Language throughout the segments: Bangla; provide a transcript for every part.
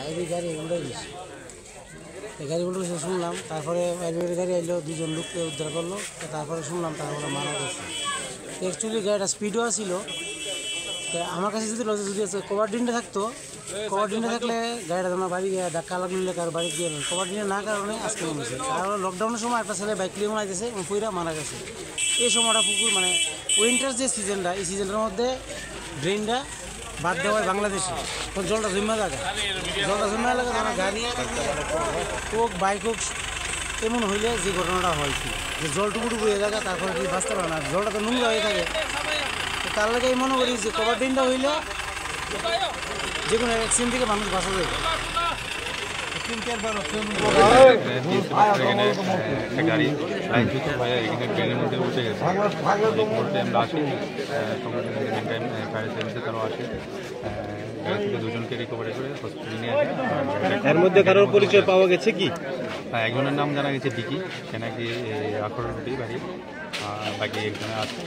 বাইরে গাড়ি উল্টে গেছে, গাড়ি উল্টে গেছে শুনলাম। তারপরে বাইরের গাড়ি আইলো, দুজন লোককে উদ্ধার করলো। তারপরে শুনলাম তারপরে মারা গেছে। অ্যাকচুয়ালি গাড়িটা স্পিডও আসছিল। আমার কাছে যদি কভার ডিনটা থাকতো, কভার ডিনটা থাকলে গাড়িটা তোমার বাড়ি গিয়ে ধাক্কা লাগলে কারো বাড়ি গিয়ে কভার ডিনে না কারণে আজকে মরেছে। কারণ লকডাউনের সময় একটা ছেলে বাইক নিয়ে মারা গেছে, পুইরা মারা গেছে। এই সময়টা পুকুর মানে উইন্টার যে সিজনটা, এই সিজনের মধ্যে ড্রেনটা বাদ দেওয়া হয় বাংলাদেশে। জলটা জমা জায়গা, জলটা জমা লাগে তোমার গাড়ি হোক বাইক হোক, এমন হইলে যে ঘটনাটা হয় কি যে জলটুকুটু বয়ে জায়গা, তারপরে কি বাঁচতে পারে না, জলটা তো নোংরা হয়ে থাকে। তার লাগে আমি মনে করি যে কভার ড্রেনটা হইলে যে কোনো অ্যাক্সিডেন্ট থেকে মানুষ বাঁচা যাবে। গাড়ি এখানে ট্রেনের মধ্যে উঠে গেছে, আমরা আসি ফায়ার সার্ভিসে তারাও আসে, গাড়ি থেকে দুজনকে রিকভারি করে হসপিটালে নিয়ে আসে। এর মধ্যে কারোর পরিচয় পাওয়া গেছে কি? হ্যাঁ, একজনের নাম জানা গেছে ডিকি, সে নাকি আখড়ারুটি বাড়ি, বাকি একজনে আছে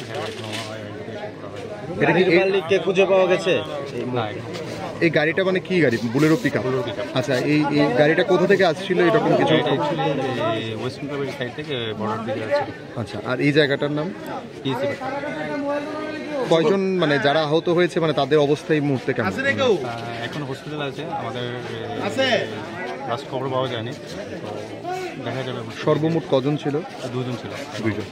কে খুঁজে পাওয়া গেছে না। এই গাড়িটা মানে কি গাড়ি? Bolero pickup. আচ্ছা, এই গাড়িটা কোথা থেকে আসছিল এরকম কিছু? ওয়েস্ট বেঙ্গল সাইড থেকে বর্ডার দিকে আছে। আচ্ছা, আর এই জায়গাটার নাম পিএসসি। কয়জন মানে যারা আহত হয়েছে মানে তাদের অবস্থা এই মুহূর্তে কেমন? এখন হসপিটাল আছে, আমাদের লাস্ট খবর পাওয়া যায়নি, তো দেখা যাবে। সর্বমোট কজন ছিল? দুজন ছিল। দুজন।